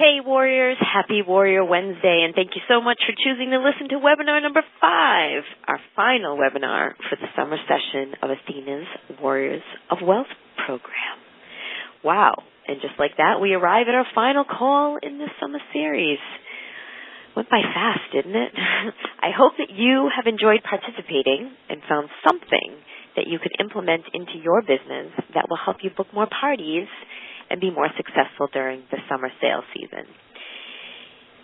Hey Warriors, happy Warrior Wednesday, and thank you so much for choosing to listen to webinar number 5, our final webinar for the summer session of Athena's Warriors of Wealth program. Wow, and just like that, we arrive at our final call in this summer series. Went by fast, didn't it? I hope that you have enjoyed participating and found something that you could implement into your business that will help you book more parties and be more successful during the summer sales season.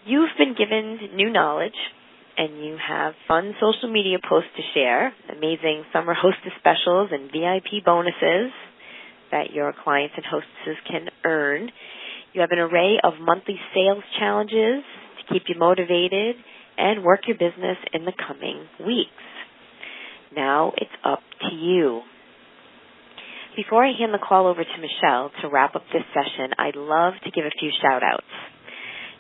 You've been given new knowledge, and you have fun social media posts to share, amazing summer hostess specials and VIP bonuses that your clients and hostesses can earn. You have an array of monthly sales challenges to keep you motivated and work your business in the coming weeks. Now it's up to you. Before I hand the call over to Michelle to wrap up this session, I'd love to give a few shout-outs.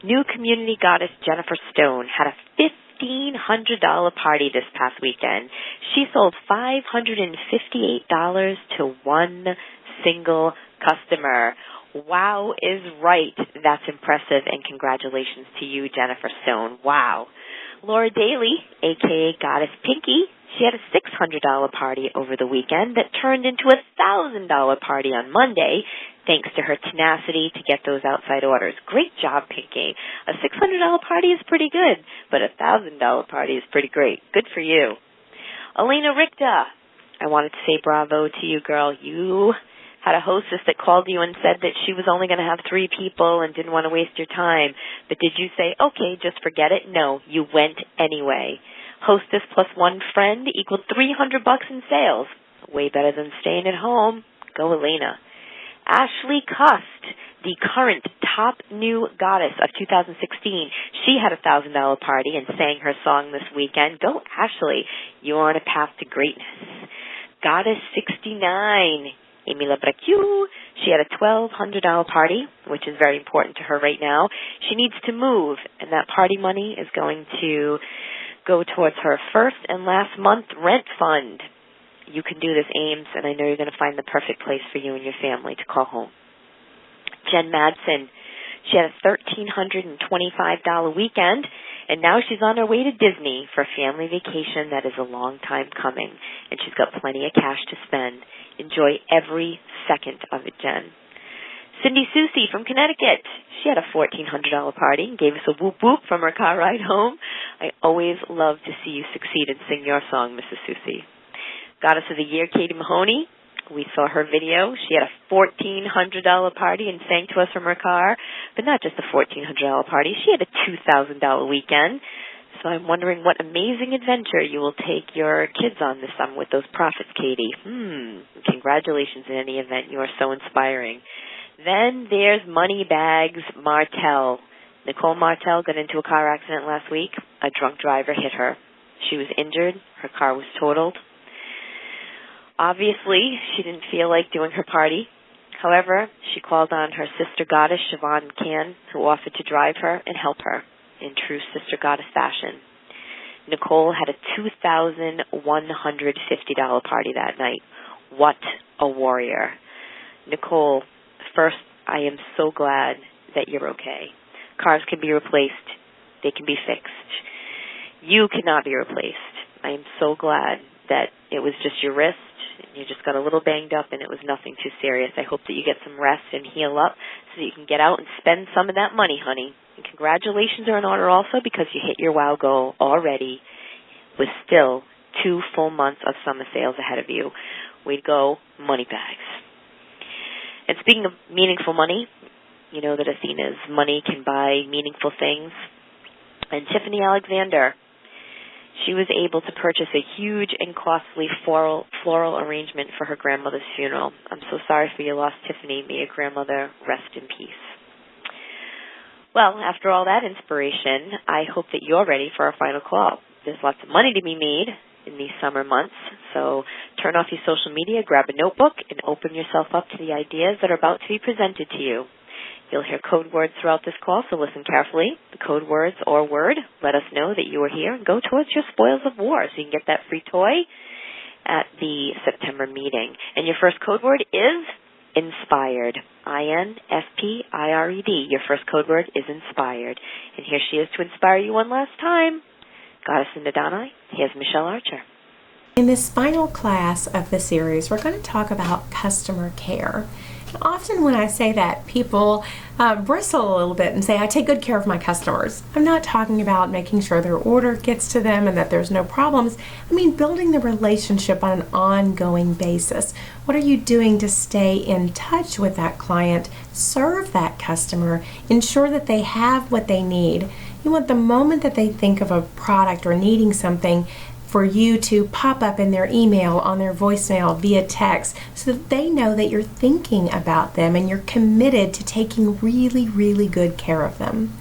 New community goddess Jennifer Stone had a $1,500 party this past weekend. She sold $558 to one single customer. Wow is right. That's impressive, and congratulations to you, Jennifer Stone. Wow. Laura Daly, a.k.a. Goddess Pinky, she had a $600 party over the weekend that turned into a $1,000 party on Monday, thanks to her tenacity to get those outside orders. Great job, Pinky. A $600 party is pretty good, but a $1,000 party is pretty great. Good for you. Elena Richter, I wanted to say bravo to you, girl. You had a hostess that called you and said that she was only going to have 3 people and didn't want to waste your time. But did you say, okay, just forget it? No, you went anyway. Hostess plus one friend equaled $300 in sales. Way better than staying at home. Go, Elena. Ashley Cust, the current top new goddess of 2016. She had a $1,000 party and sang her song this weekend. Go, Ashley. You're on a path to greatness. Goddess 69, Amy Lebracue. She had a $1,200 party, which is very important to her right now. She needs to move, and that party money is going to go towards her first and last month rent fund. You can do this, Ames, and I know you're going to find the perfect place for you and your family to call home. Jen Madsen, she had a $1,325 weekend, and now she's on her way to Disney for a family vacation that is a long time coming, and she's got plenty of cash to spend. Enjoy every second of it, Jen. Cindy Susie from Connecticut. She had a $1,400 party and gave us a whoop-whoop from her car ride home. I always love to see you succeed and sing your song, Mrs. Susie. Goddess of the Year, Katie Mahoney. We saw her video. She had a $1,400 party and sang to us from her car. But not just a $1,400 party. She had a $2,000 weekend. So I'm wondering what amazing adventure you will take your kids on this summer with those profits, Katie. Congratulations in any event. You are so inspiring. Then there's Moneybags Martell. Nicole Martell got into a car accident last week. A drunk driver hit her. She was injured. Her car was totaled. Obviously, she didn't feel like doing her party. However, she called on her sister goddess, Siobhan McCann, who offered to drive her and help her in true sister goddess fashion. Nicole had a $2,150 party that night. What a warrior. Nicole, first, I am so glad that you're okay. Cars can be replaced. They can be fixed. You cannot be replaced. I am so glad that it was just your wrist. You just got a little banged up and it was nothing too serious. I hope that you get some rest and heal up so that you can get out and spend some of that money, honey. And congratulations are in order also because you hit your WOW goal already with still 2 full months of summer sales ahead of you. Way to go, Moneybags. And speaking of meaningful money, you know that Athena's money can buy meaningful things. And Tiffany Alexander, she was able to purchase a huge and costly floral arrangement for her grandmother's funeral. I'm so sorry for your loss, Tiffany. May your grandmother rest in peace. Well, after all that inspiration, I hope that you're ready for our final call. There's lots of money to be made in these summer months, so turn off your social media, grab a notebook, and open yourself up to the ideas that are about to be presented to you. You'll hear code words throughout this call, so listen carefully. The code words or word let us know that you are here and go towards your spoils of war so you can get that free toy at the September meeting. And your first code word is inspired. INSPIRED. Your first code word is inspired. And here she is to inspire you one last time. Goddesses and Adoni, here's Michelle Archer. In this final class of the series, we're going to talk about customer care. Often when I say that, people bristle a little bit and say, I take good care of my customers. I'm not talking about making sure their order gets to them and that there's no problems. I mean building the relationship on an ongoing basis. What are you doing to stay in touch with that client, serve that customer, ensure that they have what they need? You want the moment that they think of a product or needing something for you to pop up in their email, on their voicemail, via text, so that they know that you're thinking about them and you're committed to taking really, really good care of them.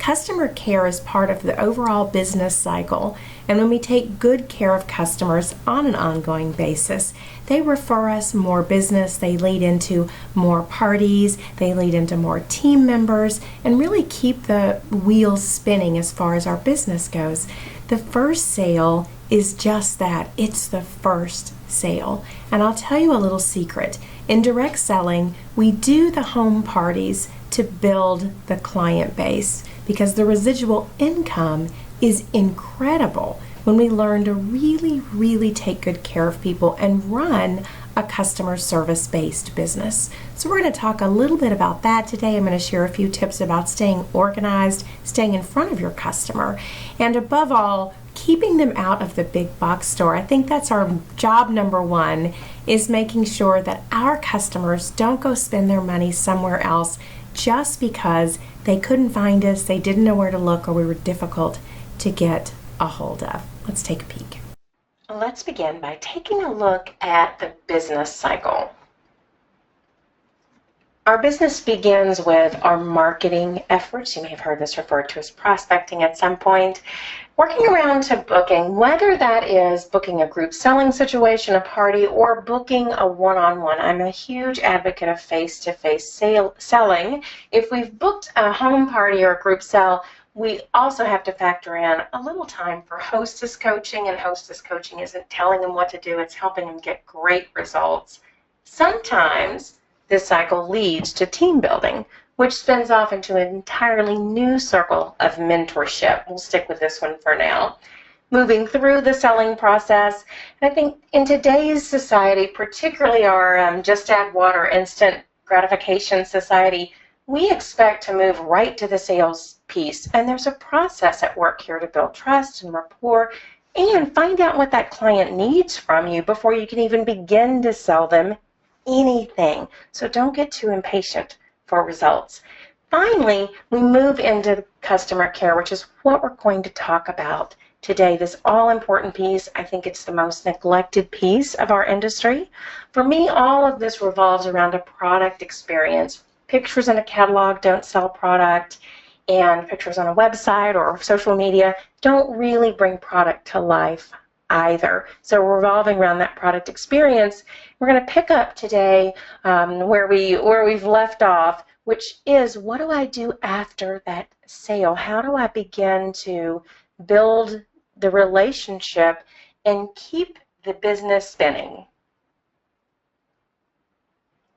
Customer care is part of the overall business cycle, and when we take good care of customers on an ongoing basis, they refer us more business, they lead into more parties, they lead into more team members, and really keep the wheels spinning as far as our business goes. The first sale is just that. It's the first sale. And I'll tell you a little secret. In direct selling, we do the home parties to build the client base because the residual income is incredible when we learn to really, really take good care of people and run a customer service-based business. So we're going to talk a little bit about that today. I'm going to share a few tips about staying organized, staying in front of your customer, and above all, keeping them out of the big box store. I think that's our job number one, is making sure that our customers don't go spend their money somewhere else just because they couldn't find us, they didn't know where to look, or we were difficult to get a hold of. Let's take a peek. Let's begin by taking a look at the business cycle. Our business begins with our marketing efforts. You may have heard this referred to as prospecting at some point. Working around to booking, whether that is booking a group selling situation, a party, or booking a one-on-one. I'm a huge advocate of face-to-face selling. If we've booked a home party or a group sell, we also have to factor in a little time for hostess coaching, and hostess coaching isn't telling them what to do, it's helping them get great results. Sometimes this cycle leads to team building, which spins off into an entirely new circle of mentorship. We'll stick with this one for now. Moving through the selling process, and I think in today's society, particularly our just add water instant gratification society, we expect to move right to the sales piece, and there's a process at work here to build trust and rapport and find out what that client needs from you before you can even begin to sell them anything. So don't get too impatient for results. Finally, we move into customer care, which is what we're going to talk about today. This all-important piece, I think it's the most neglected piece of our industry. For me, all of this revolves around a product experience. Pictures in a catalog don't sell product, and pictures on a website or social media don't really bring product to life either. So we're revolving around that product experience. We're going to pick up today where we've left off, which is, what do I do after that sale? How do I begin to build the relationship and keep the business spinning?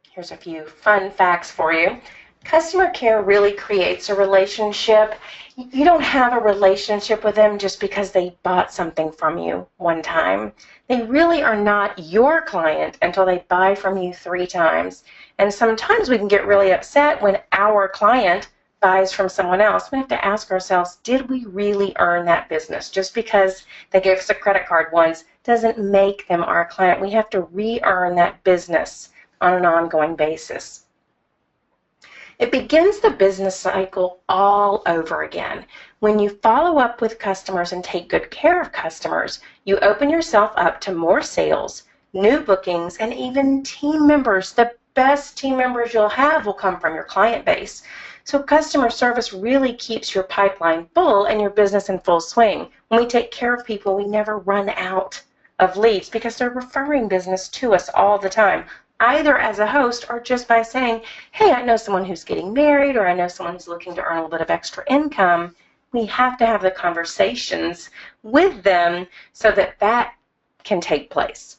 Here's a few fun facts for you. Customer care really creates a relationship. You don't have a relationship with them just because they bought something from you one time. They really are not your client until they buy from you 3 times. And sometimes we can get really upset when our client buys from someone else. We have to ask ourselves, did we really earn that business? Just because they gave us a credit card once doesn't make them our client. We have to re-earn that business on an ongoing basis. It begins the business cycle all over again. When you follow up with customers and take good care of customers, you open yourself up to more sales, new bookings, and even team members. The best team members you'll have will come from your client base. So customer service really keeps your pipeline full and your business in full swing. When we take care of people, we never run out of leads because they're referring business to us all the time, either as a host or just by saying, hey, I know someone who's getting married, or I know someone who's looking to earn a little bit of extra income. We have to have the conversations with them so that that can take place.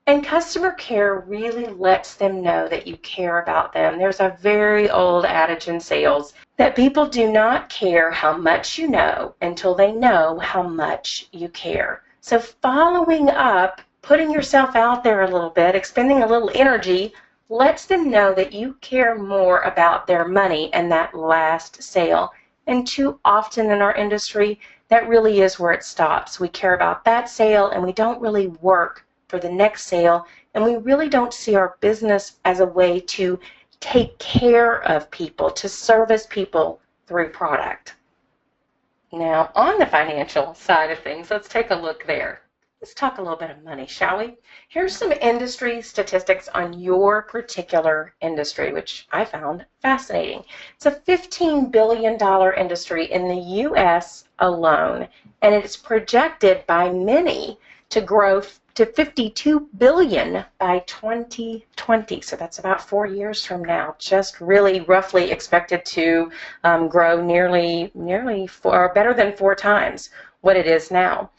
And customer care really lets them know that you care about them. There's a very old adage in sales that people do not care how much you know until they know how much you care. So following up, putting yourself out there a little bit, expending a little energy, lets them know that you care more about their money and that last sale. And too often in our industry, that really is where it stops. We care about that sale and we don't really work for the next sale, and we really don't see our business as a way to take care of people, to service people through product. Now, on the financial side of things, let's take a look there. Let's talk a little bit of money, shall we? Here's some industry statistics on your particular industry, which I found fascinating. It's a $15 billion industry in the U.S. alone, and it's projected by many to grow to $52 billion by 2020. So that's about 4 years from now. Just really roughly expected to grow nearly better than 4 times what it is now.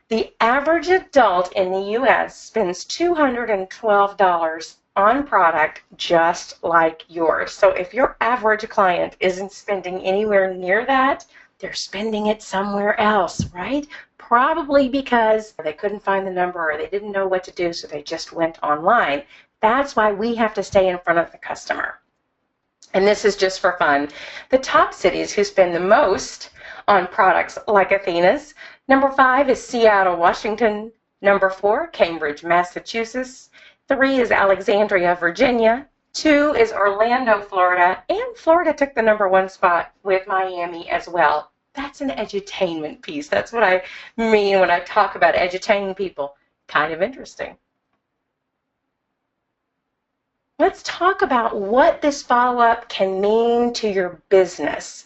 The average adult in the U.S. spends $212 on product just like yours. So if your average client isn't spending anywhere near that, they're spending it somewhere else, right? Probably because they couldn't find the number or they didn't know what to do, so they just went online. That's why we have to stay in front of the customer. And this is just for fun. The top cities who spend the most on products like Athena's: number 5 is Seattle, Washington. Number 4, Cambridge, Massachusetts. 3 is Alexandria, Virginia. 2 is Orlando, Florida. And Florida took the number 1 spot with Miami as well. That's an edutainment piece. That's what I mean when I talk about edutaining people. Kind of interesting. Let's talk about what this follow-up can mean to your business.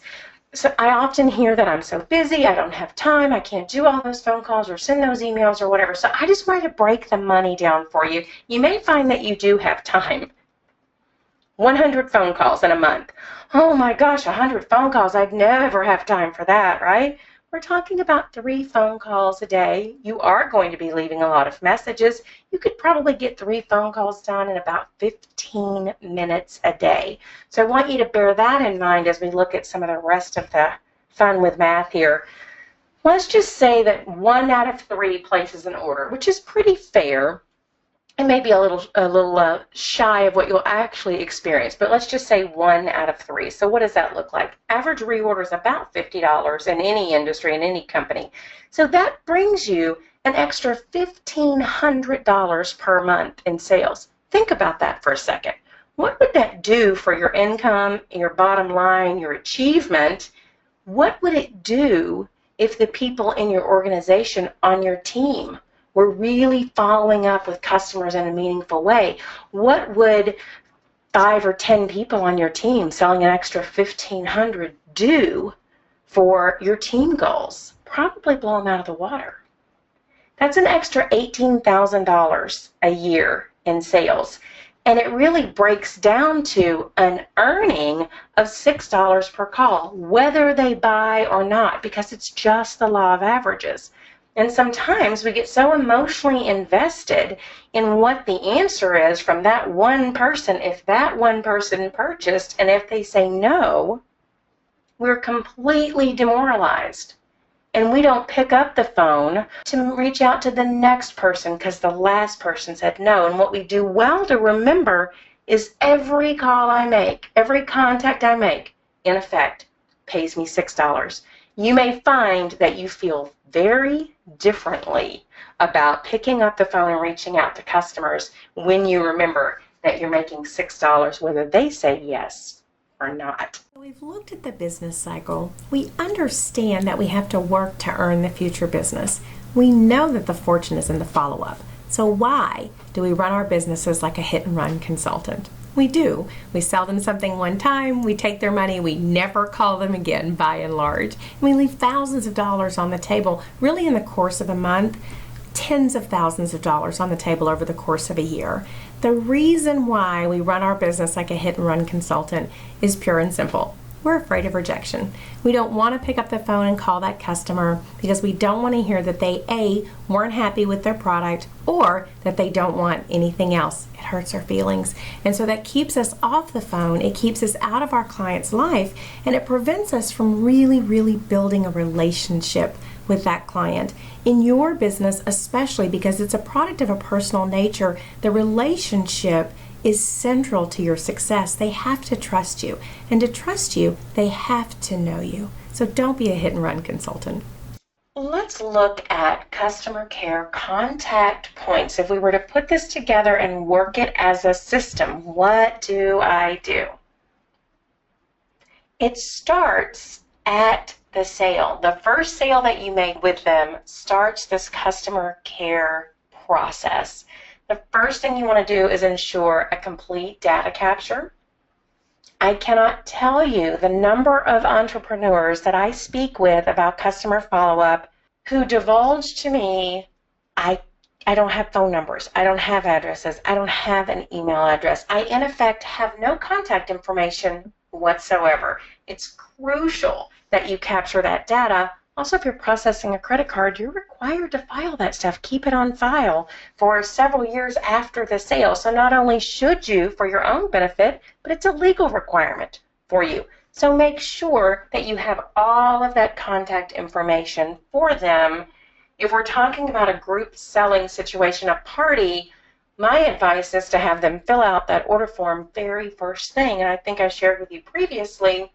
So I often hear that I'm so busy, I don't have time, I can't do all those phone calls or send those emails or whatever. So I just wanted to break the money down for you. You may find that you do have time. 100 phone calls in a month. Oh my gosh, 100 phone calls. I'd never have time for that, right? We're talking about 3 phone calls a day. You are going to be leaving a lot of messages. You could probably get 3 phone calls done in about 15 minutes a day. So I want you to bear that in mind as we look at some of the rest of the fun with math here. Let's just say that 1 out of 3 places an order, which is pretty fair. It may be a little shy of what you'll actually experience, but let's just say 1 out of 3. So what does that look like? Average reorder is about $50 in any industry, in any company. So that brings you an extra $1,500 per month in sales. Think about that for a second. What would that do for your income, your bottom line, your achievement? What would it do if the people in your organization, on your team, were really following up with customers in a meaningful way? What would 5 or 10 people on your team selling an extra $1,500 do for your team goals? Probably blow them out of the water. That's an extra $18,000 a year in sales. And it really breaks down to an earning of $6 per call, whether they buy or not, because it's just the law of averages. And sometimes we get so emotionally invested in what the answer is from that one person. If that one person purchased, and if they say no, we're completely demoralized. And we don't pick up the phone to reach out to the next person because the last person said no. And what we do well to remember is every call I make, every contact I make, in effect, pays me $6. You may find that you feel very differently about picking up the phone and reaching out to customers when you remember that you're making $6, whether they say yes or not. We've looked at the business cycle. We understand that we have to work to earn the future business. We know that the fortune is in the follow-up. So why do we run our businesses like a hit-and-run consultant? We do. We sell them something one time, we take their money, we never call them again by and large. And we leave thousands of dollars on the table, really in the course of a month, tens of thousands of dollars on the table over the course of a year. The reason why we run our business like a hit-and-run consultant is pure and simple. we're afraid of rejection. We don't want to pick up the phone and call that customer because we don't want to hear that they, A, weren't happy with their product, or that they don't want anything else. It hurts our feelings. And so that keeps us off the phone. It keeps us out of our client's life, and it prevents us from really, really building a relationship with that client. In your business, especially because it's a product of a personal nature, the relationship is central to your success. They have to trust you. And to trust you, they have to know you. So don't be a hit and run consultant. Let's look at customer care contact points. If we were to put this together and work it as a system, what do I do? It starts at the sale. The first sale that you make with them starts this customer care process. The first thing you want to do is ensure a complete data capture. I cannot tell you the number of entrepreneurs that I speak with about customer follow-up who divulge to me, I don't have phone numbers, I don't have addresses, I don't have an email address. I, in effect, have no contact information whatsoever. It's crucial that you capture that data. Also, if you're processing a credit card, you're required to file that stuff. Keep it on file for several years after the sale. So not only should you for your own benefit, but it's a legal requirement for you. So make sure that you have all of that contact information for them. If we're talking about a group selling situation, a party, my advice is to have them fill out that order form very first thing. And I think I shared with you previously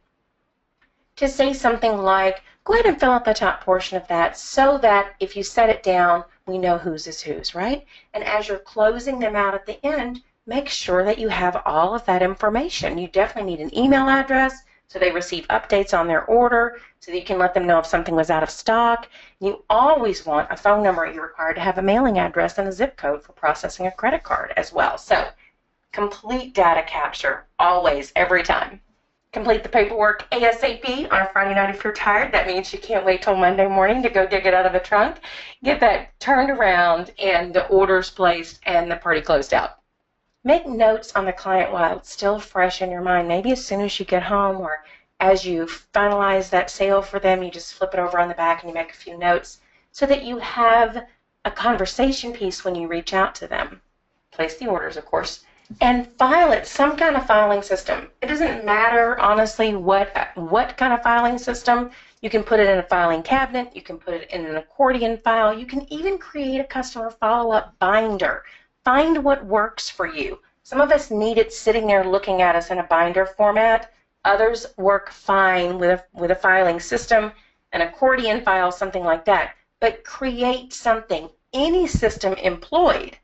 to say something like, go ahead and fill out the top portion of that so that if you set it down, we know whose is whose, right? And as you're closing them out at the end, make sure that you have all of that information. You definitely need an email address so they receive updates on their order, so that you can let them know if something was out of stock. You always want a phone number. You're required to have a mailing address and a zip code for processing a credit card as well. So complete data capture, always, every time. Complete the paperwork ASAP on a Friday night if you're tired. That means you can't wait till Monday morning to go dig it out of the trunk. Get that turned around and the orders placed and the party closed out. Make notes on the client while it's still fresh in your mind. Maybe as soon as you get home or as you finalize that sale for them, you just flip it over on the back and you make a few notes so that you have a conversation piece when you reach out to them. Place the orders, of course. And file it, some kind of filing system. It doesn't matter, honestly, what kind of filing system. You can put it in a filing cabinet. You can put it in an accordion file. You can even create a customer follow-up binder. Find what works for you. Some of us need it sitting there looking at us in a binder format. Others work fine with a filing system, an accordion file, something like that. But create something. Any system employed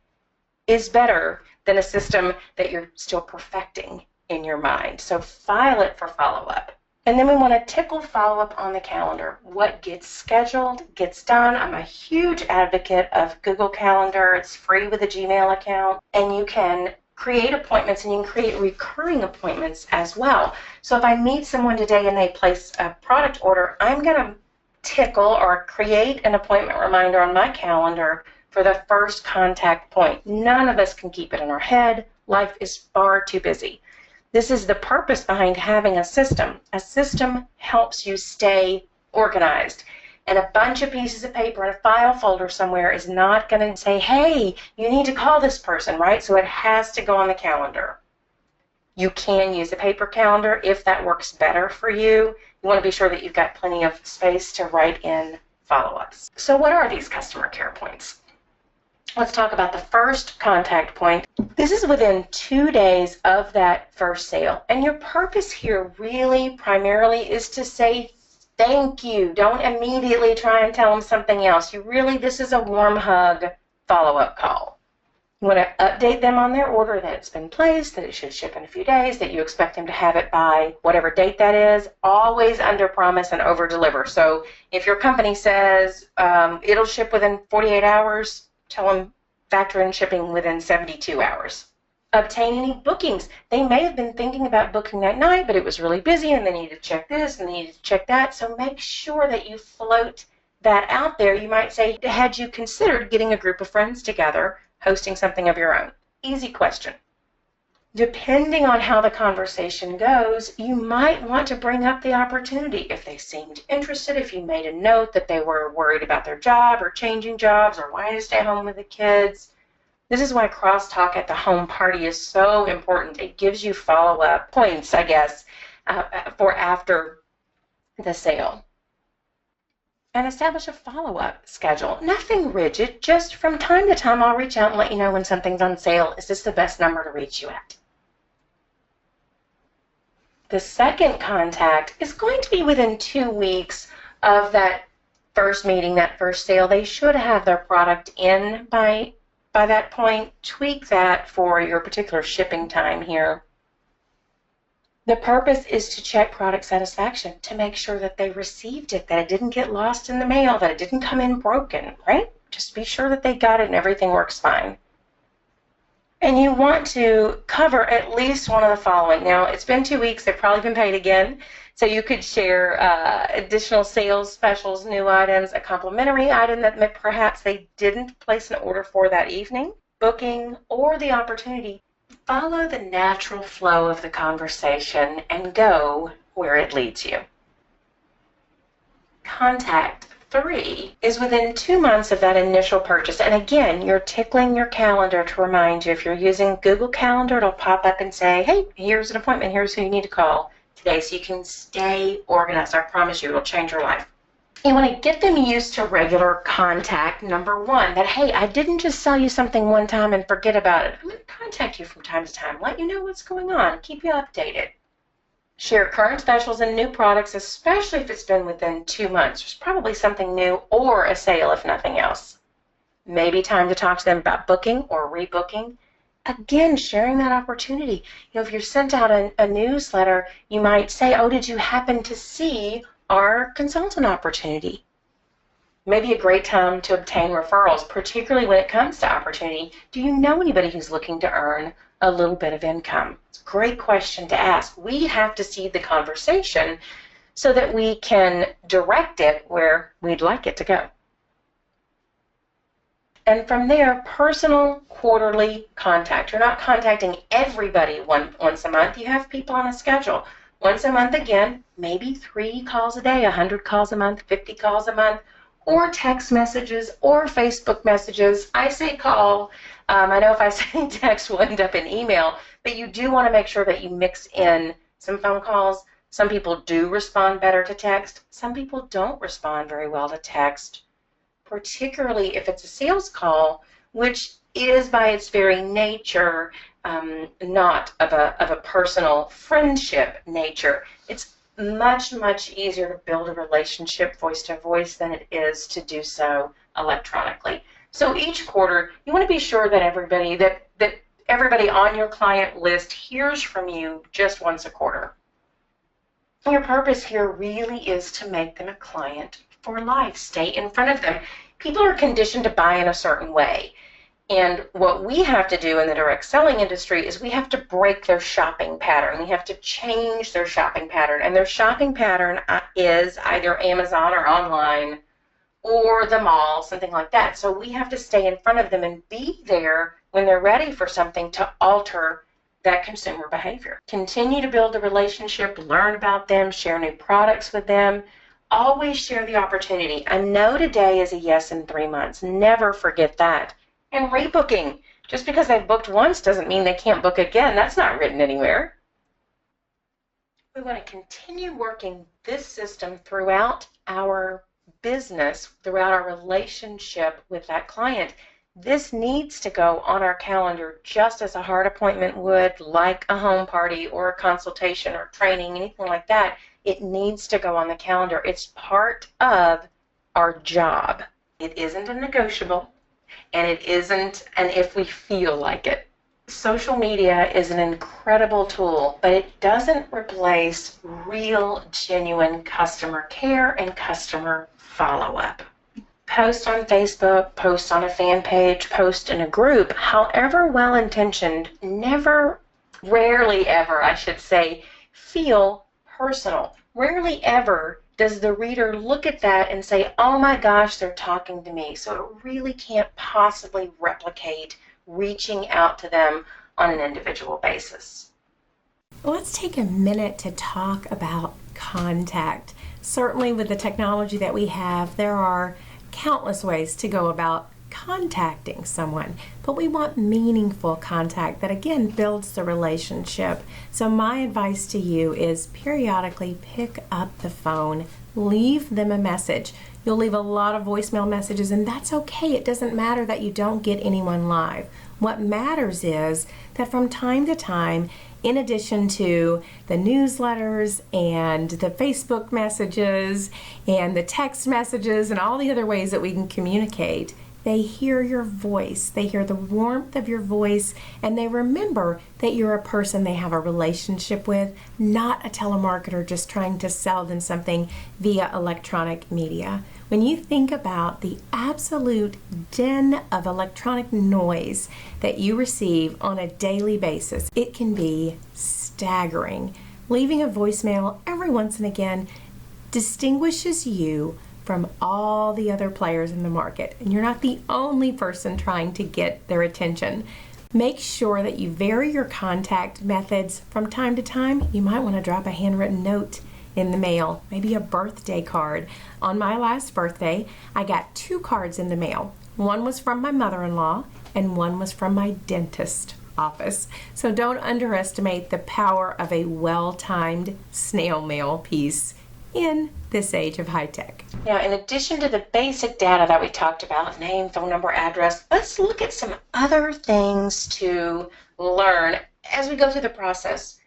is better than a system that you're still perfecting in your mind. So file it for follow-up. And then we want to tickle follow-up on the calendar. What gets scheduled gets done. I'm a huge advocate of Google Calendar. It's free with a Gmail account. And you can create appointments and you can create recurring appointments as well. So if I meet someone today and they place a product order, I'm going to tickle or create an appointment reminder on my calendar for the first contact point. None of us can keep it in our head. Life is far too busy. This is the purpose behind having a system. A system helps you stay organized. And a bunch of pieces of paper in a file folder somewhere is not going to say, hey, you need to call this person, right? So it has to go on the calendar. You can use a paper calendar if that works better for you. You want to be sure that you've got plenty of space to write in follow-ups. So what are these customer care points? Let's talk about the first contact point. This is within 2 days of that first sale. And your purpose here really primarily is to say thank you. Don't immediately try and tell them something else. This is a warm hug follow-up call. You want to update them on their order that it's been placed, that it should ship in a few days, that you expect them to have it by whatever date that is. Always under promise and over deliver. So if your company says it'll ship within 48 hours, tell them factor in shipping within 72 hours. Obtain any bookings. They may have been thinking about booking that night, but it was really busy and they need to check this and they need to check that. So make sure that you float that out there. You might say, had you considered getting a group of friends together, hosting something of your own? Easy question. Depending on how the conversation goes, you might want to bring up the opportunity. If they seemed interested, if you made a note that they were worried about their job or changing jobs or wanting to stay home with the kids. This is why crosstalk at the home party is so important. It gives you follow-up points, I guess, for after the sale. And establish a follow-up schedule. Nothing rigid, just from time to time I'll reach out and let you know when something's on sale. Is this the best number to reach you at? The second contact is going to be within 2 weeks of that first meeting, that first sale. They should have their product in by that point. Tweak that for your particular shipping time here. The purpose is to check product satisfaction, to make sure that they received it, that it didn't get lost in the mail, that it didn't come in broken, right? Just be sure that they got it and everything works fine. And you want to cover at least one of the following. Now, it's been 2 weeks. They've probably been paid again. So you could share additional sales specials, new items, a complimentary item that perhaps they didn't place an order for that evening, booking, or the opportunity. Follow the natural flow of the conversation and go where it leads you. Contact 3 is within 2 months of that initial purchase. And again, you're tickling your calendar to remind you. If you're using Google Calendar, it'll pop up and say, hey, here's an appointment. Here's who you need to call today, so you can stay organized. I promise you, it'll change your life. You want to get them used to regular contact. Number 1, that, hey, I didn't just sell you something one time and forget about it. I'm going to contact you from time to time, let you know what's going on, keep you updated. Share current specials and new products, especially if it's been within 2 months. There's probably something new or a sale, if nothing else. Maybe time to talk to them about booking or rebooking. Again, sharing that opportunity. You know, if you're sent out a newsletter, you might say, oh, did you happen to see our consultant opportunity? Maybe a great time to obtain referrals, particularly when it comes to opportunity. Do you know anybody who's looking to earn a little bit of income? It's a great question to ask. We have to see the conversation so that we can direct it where we'd like it to go. And from there, personal quarterly contact. You're not contacting everybody once a month. You have people on a schedule. Once a month again, maybe 3 calls a day, 100 calls a month, 50 calls a month, or text messages or Facebook messages. I say call. I know if I say text, we'll end up in email, but you do want to make sure that you mix in some phone calls. Some people do respond better to text. Some people don't respond very well to text, particularly if it's a sales call, which is by its very nature not of a personal friendship nature. It's much, much easier to build a relationship voice to voice than it is to do so electronically. So each quarter, you want to be sure that everybody on your client list hears from you just once a quarter. Your purpose here really is to make them a client for life. Stay in front of them. People are conditioned to buy in a certain way. And what we have to do in the direct selling industry is we have to break their shopping pattern. We have to change their shopping pattern. And their shopping pattern is either Amazon or online or the mall, something like that. So we have to stay in front of them and be there when they're ready for something to alter that consumer behavior. Continue to build a relationship, learn about them, share new products with them. Always share the opportunity. A no today is a yes in 3 months. Never forget that. And rebooking. Just because they've booked once doesn't mean they can't book again. That's not written anywhere. We want to continue working this system throughout our business, throughout our relationship with that client. This needs to go on our calendar just as a hard appointment would, like a home party or a consultation or training, anything like that. It needs to go on the calendar. It's part of our job. It isn't a negotiable, and it isn't an if we feel like it. Social media is an incredible tool, but it doesn't replace real, genuine customer care and customer follow-up. Post on Facebook, post on a fan page, post in a group, however well-intentioned, rarely ever, I should say, feel personal. Rarely ever does the reader look at that and say, oh my gosh, they're talking to me. So it really can't possibly replicate reaching out to them on an individual basis. Let's take a minute to talk about contact. Certainly with the technology that we have, there are countless ways to go about contacting someone, but we want meaningful contact that again builds the relationship. So my advice to you is periodically pick up the phone, leave them a message. You'll leave a lot of voicemail messages, and that's okay. It doesn't matter that you don't get anyone live. What matters is that from time to time, in addition to the newsletters and the Facebook messages and the text messages and all the other ways that we can communicate, they hear your voice, they hear the warmth of your voice, and they remember that you're a person they have a relationship with, not a telemarketer just trying to sell them something via electronic media. When you think about the absolute din of electronic noise that you receive on a daily basis, it can be staggering. Leaving a voicemail every once and again distinguishes you from all the other players in the market, and you're not the only person trying to get their attention. Make sure that you vary your contact methods from time to time. You might want to drop a handwritten note in the mail, maybe a birthday card. On my last birthday, I got 2 cards in the mail. One was from my mother-in-law and one was from my dentist office. So don't underestimate the power of a well-timed snail mail piece in this age of high tech. Now, in addition to the basic data that we talked about, name, phone number, address, let's look at some other things to learn as we go through the process.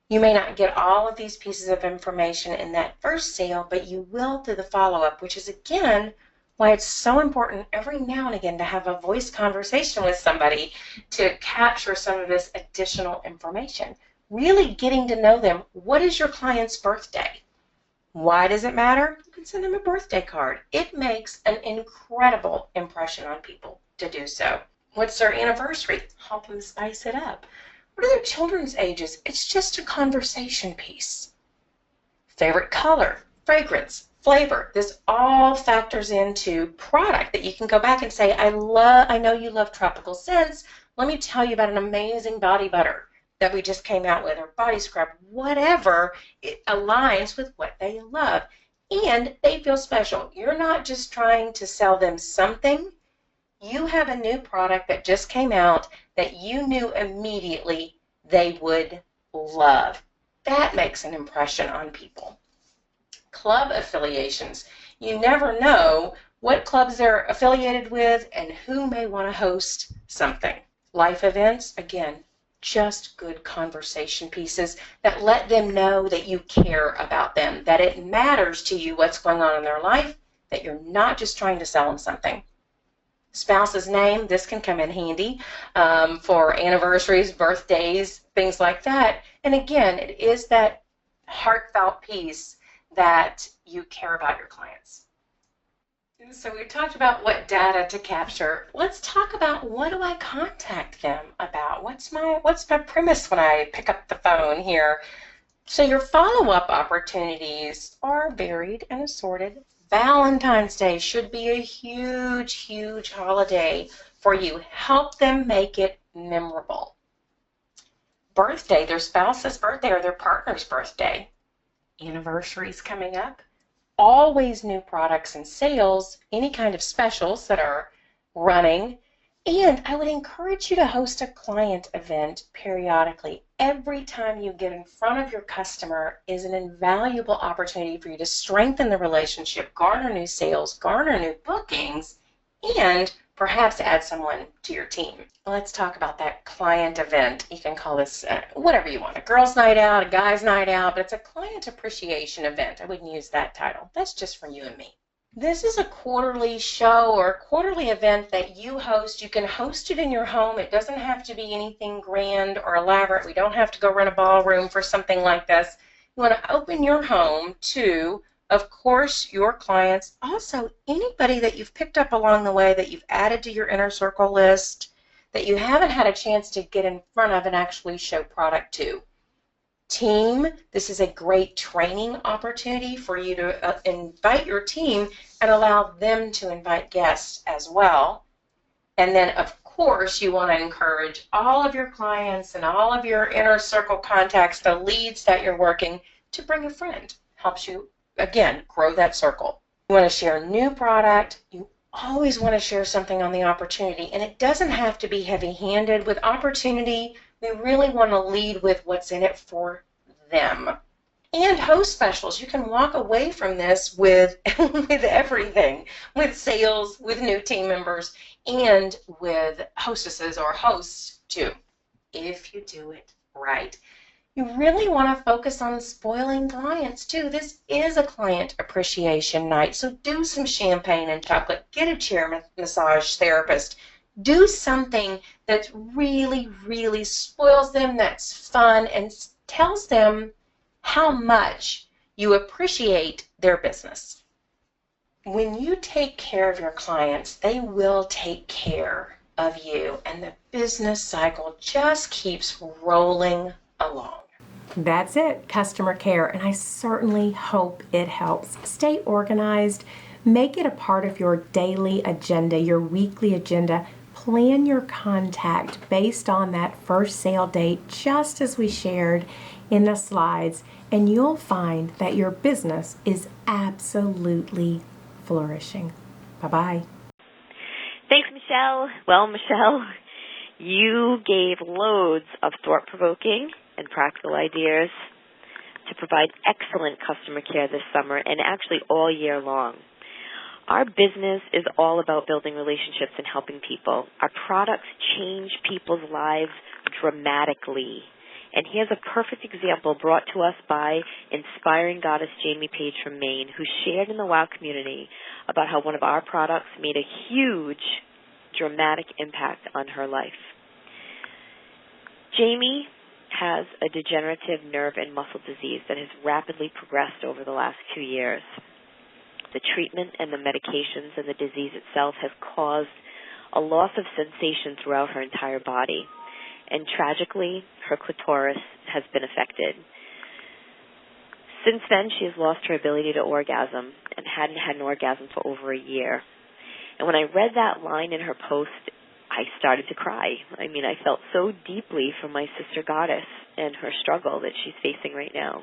You may not get all of these pieces of information in that first sale, but you will through the follow-up, which is, again, why it's so important every now and again to have a voice conversation with somebody to capture some of this additional information. Really getting to know them. What is your client's birthday? Why does it matter? You can send them a birthday card. It makes an incredible impression on people to do so. What's their anniversary? Help them spice it up. What are their children's ages? It's just a conversation piece. Favorite color, fragrance, flavor. This all factors into product that you can go back and say, I know you love tropical scents. Let me tell you about an amazing body butter that we just came out with, or body scrub, whatever, it aligns with what they love. And they feel special. You're not just trying to sell them something. You have a new product that just came out that you knew immediately they would love. That makes an impression on people. Club affiliations. You never know what clubs they're affiliated with and who may want to host something. Life events, again, just good conversation pieces that let them know that you care about them, that it matters to you what's going on in their life, that you're not just trying to sell them something. Spouse's name, this can come in handy for anniversaries, birthdays, things like that. And again, it is that heartfelt piece that you care about your clients. So we talked about what data to capture. Let's talk about what do I contact them about? What's my premise when I pick up the phone here? So your follow-up opportunities are varied and assorted. Valentine's Day should be a huge, huge holiday for you. Help them make it memorable. Birthday, their spouse's birthday or their partner's birthday. Anniversaries coming up. Always new products and sales, any kind of specials that are running. And I would encourage you to host a client event periodically. Every time you get in front of your customer is an invaluable opportunity for you to strengthen the relationship, garner new sales, garner new bookings, and perhaps add someone to your team. Let's talk about that client event. You can call this whatever you want, a girls' night out, a guys' night out, but it's a client appreciation event. I wouldn't use that title. That's just for you and me. This is a quarterly show or a quarterly event that you host. You can host it in your home. It doesn't have to be anything grand or elaborate. We don't have to go rent a ballroom for something like this. You want to open your home to, of course, your clients, also anybody that you've picked up along the way that you've added to your inner circle list that you haven't had a chance to get in front of and actually show product to. Team, this is a great training opportunity for you to invite your team and allow them to invite guests as well. And then, of course, you want to encourage all of your clients and all of your inner circle contacts, the leads that you're working, to bring a friend. Helps you, again, grow that circle. You want to share a new product. You always want to share something on the opportunity, and it doesn't have to be heavy-handed. With opportunity, we really want to lead with what's in it for them. And host specials. You can walk away from this with everything, with sales, with new team members, and with hostesses or hosts too, if you do it right. You really want to focus on spoiling clients too. This is a client appreciation night, so do some champagne and chocolate. Get a chair massage therapist. Do something that really, really spoils them, that's fun, and tells them how much you appreciate their business. When you take care of your clients, they will take care of you, and the business cycle just keeps rolling along. That's it, customer care, and I certainly hope it helps. Stay organized. Make it a part of your daily agenda, your weekly agenda. Plan your contact based on that first sale date, just as we shared in the slides, and you'll find that your business is absolutely flourishing. Bye-bye. Thanks, Michelle. Well, Michelle, you gave loads of thought-provoking and practical ideas to provide excellent customer care this summer and actually all year long. Our business is all about building relationships and helping people. Our products change people's lives dramatically. And here's a perfect example brought to us by inspiring goddess Jamie Page from Maine, who shared in the WOW community about how one of our products made a huge, dramatic impact on her life. Jamie has a degenerative nerve and muscle disease that has rapidly progressed over the last 2 years. The treatment and the medications and the disease itself has caused a loss of sensation throughout her entire body. And tragically, her clitoris has been affected. Since then, she has lost her ability to orgasm and hadn't had an orgasm for over a year. And when I read that line in her post, I started to cry. I mean, I felt so deeply for my sister goddess and her struggle that she's facing right now.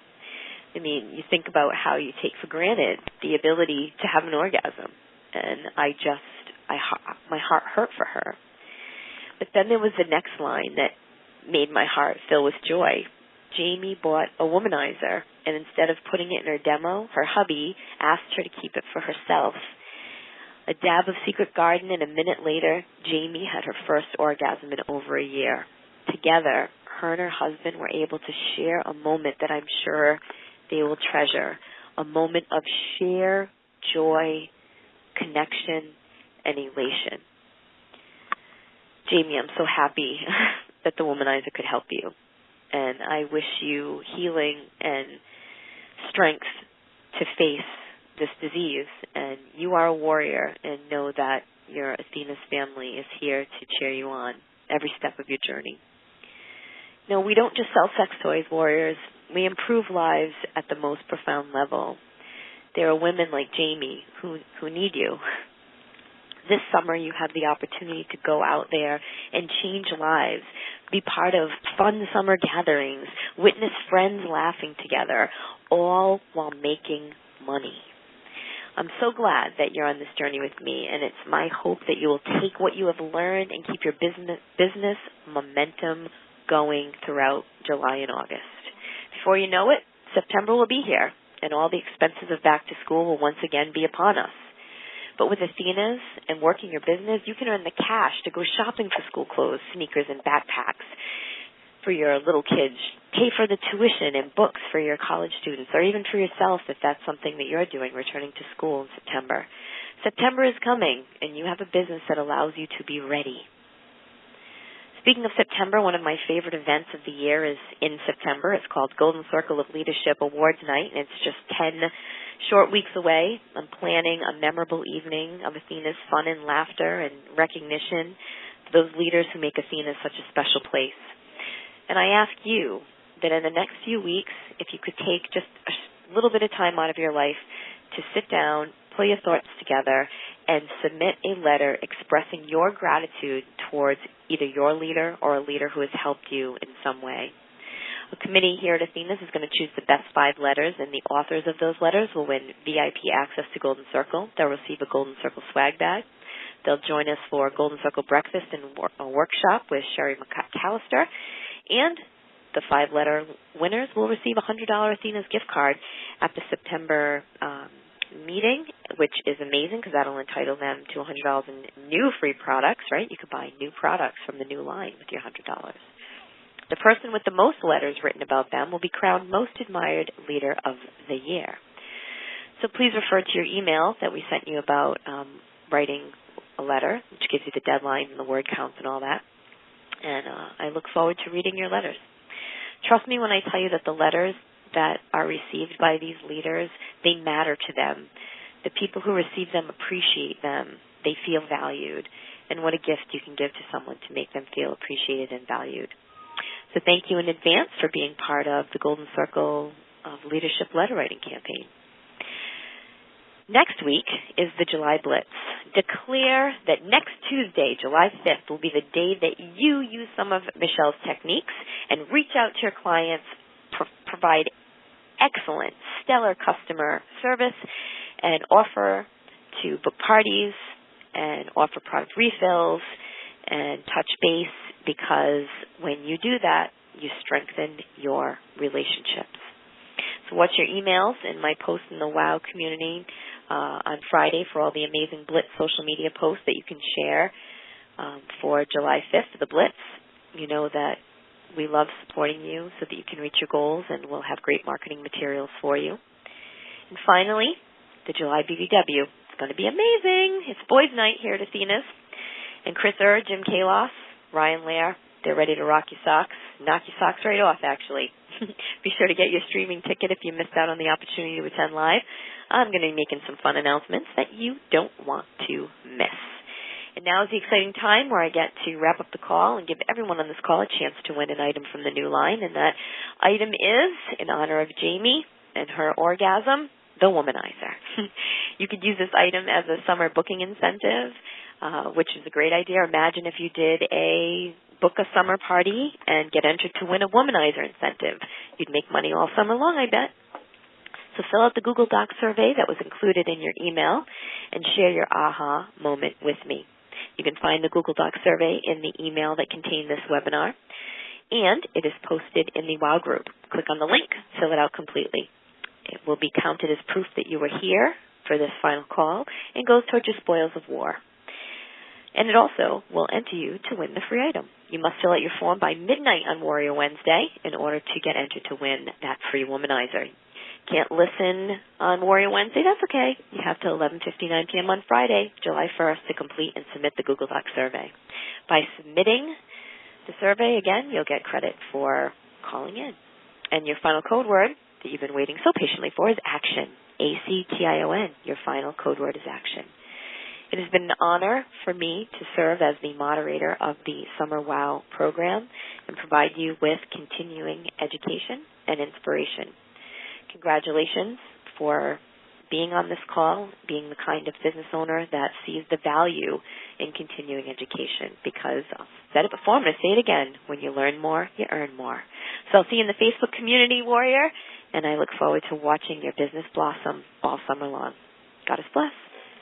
I mean, you think about how you take for granted the ability to have an orgasm. And my heart hurt for her. But then there was the next line that made my heart fill with joy. Jamie bought a womanizer, and instead of putting it in her demo, her hubby asked her to keep it for herself. A dab of Secret Garden, and a minute later, Jamie had her first orgasm in over a year. Together, her and her husband were able to share a moment that I'm sure they will treasure, a moment of sheer joy, connection, and elation. Jamie, I'm so happy that the womanizer could help you. And I wish you healing and strength to face this disease. And you are a warrior, and know that your Athena's family is here to cheer you on every step of your journey. No, we don't just sell sex toys, warriors. We improve lives at the most profound level. There are women like Jamie who need you. This summer, you have the opportunity to go out there and change lives, be part of fun summer gatherings, witness friends laughing together, all while making money. I'm so glad that you're on this journey with me, and it's my hope that you will take what you have learned and keep your business momentum going throughout July and August. Before you know it, September will be here, and all the expenses of back to school will once again be upon us. But with Athena's and working your business, you can earn the cash to go shopping for school clothes, sneakers, and backpacks for your little kids. Pay for the tuition and books for your college students, or even for yourself if that's something that you're doing, returning to school in September. September is coming, and you have a business that allows you to be ready. Speaking of September, one of my favorite events of the year is in September. It's called Golden Circle of Leadership Awards Night, and it's just 10 short weeks away. I'm planning a memorable evening of Athena's fun and laughter and recognition for those leaders who make Athena such a special place. And I ask you that in the next few weeks, if you could take just a little bit of time out of your life to sit down, pull your thoughts together, and submit a letter expressing your gratitude towards either your leader or a leader who has helped you in some way. A committee here at Athena is going to choose the best 5 letters, and the authors of those letters will win VIP access to Golden Circle. They'll receive a Golden Circle swag bag. They'll join us for Golden Circle breakfast and a workshop with Sherry McAllister. And the 5-letter winners will receive a $100 Athena's gift card at the September meeting, which is amazing because that will entitle them to $100 in new free products, right? You could buy new products from the new line with your $100. The person with the most letters written about them will be crowned Most Admired Leader of the Year. So please refer to your email that we sent you about writing a letter, which gives you the deadline and the word counts and all that. And I look forward to reading your letters. Trust me when I tell you that the letters that are received by these leaders, they matter to them. The people who receive them appreciate them. They feel valued. And what a gift you can give to someone to make them feel appreciated and valued. So thank you in advance for being part of the Golden Circle of Leadership Letter Writing Campaign. Next week is the July Blitz. Declare that next Tuesday, July 5th, will be the day that you use some of Michelle's techniques and reach out to your clients, provide excellent, stellar customer service, and offer to book parties and offer product refills and touch base, because when you do that, you strengthen your relationships. So watch your emails in my post in the WOW community on Friday for all the amazing Blitz social media posts that you can share for July 5th, the Blitz. You know that we love supporting you so that you can reach your goals, and we'll have great marketing materials for you. And finally, the July BBW. It's going to be amazing. It's boys' night here at Athena's. And Chris Jim Kalos, Ryan Lair, they're ready to rock your socks, knock your socks right off, actually. Be sure to get your streaming ticket if you missed out on the opportunity to attend live. I'm going to be making some fun announcements that you don't want to miss. And now is the exciting time where I get to wrap up the call and give everyone on this call a chance to win an item from the new line. And that item is, in honor of Jamie and her orgasm, the Womanizer. You could use this item as a summer booking incentive, which is a great idea. Imagine if you did book a summer party and get entered to win a Womanizer incentive. You'd make money all summer long, I bet. So fill out the Google Doc survey that was included in your email and share your aha moment with me. You can find the Google Doc survey in the email that contained this webinar, and it is posted in the WOW group. Click on the link, fill it out completely. It will be counted as proof that you were here for this final call and goes towards your spoils of war. And it also will enter you to win the free item. You must fill out your form by midnight on Warrior Wednesday in order to get entered to win that free Womanizer. Can't listen on Warrior Wednesday? That's okay. You have till 11:59 p.m. on Friday, July 1st, to complete and submit the Google Doc survey. By submitting the survey, again, you'll get credit for calling in. And your final code word that you've been waiting so patiently for is action. ACTION. Your final code word is action. It has been an honor for me to serve as the moderator of the Summer WOW program and provide you with continuing education and inspiration. Congratulations for being on this call, being the kind of business owner that sees the value in continuing education, because I've said it before, I'm going to say it again, when you learn more, you earn more. So I'll see you in the Facebook community, Warrior, and I look forward to watching your business blossom all summer long. Goddess bless.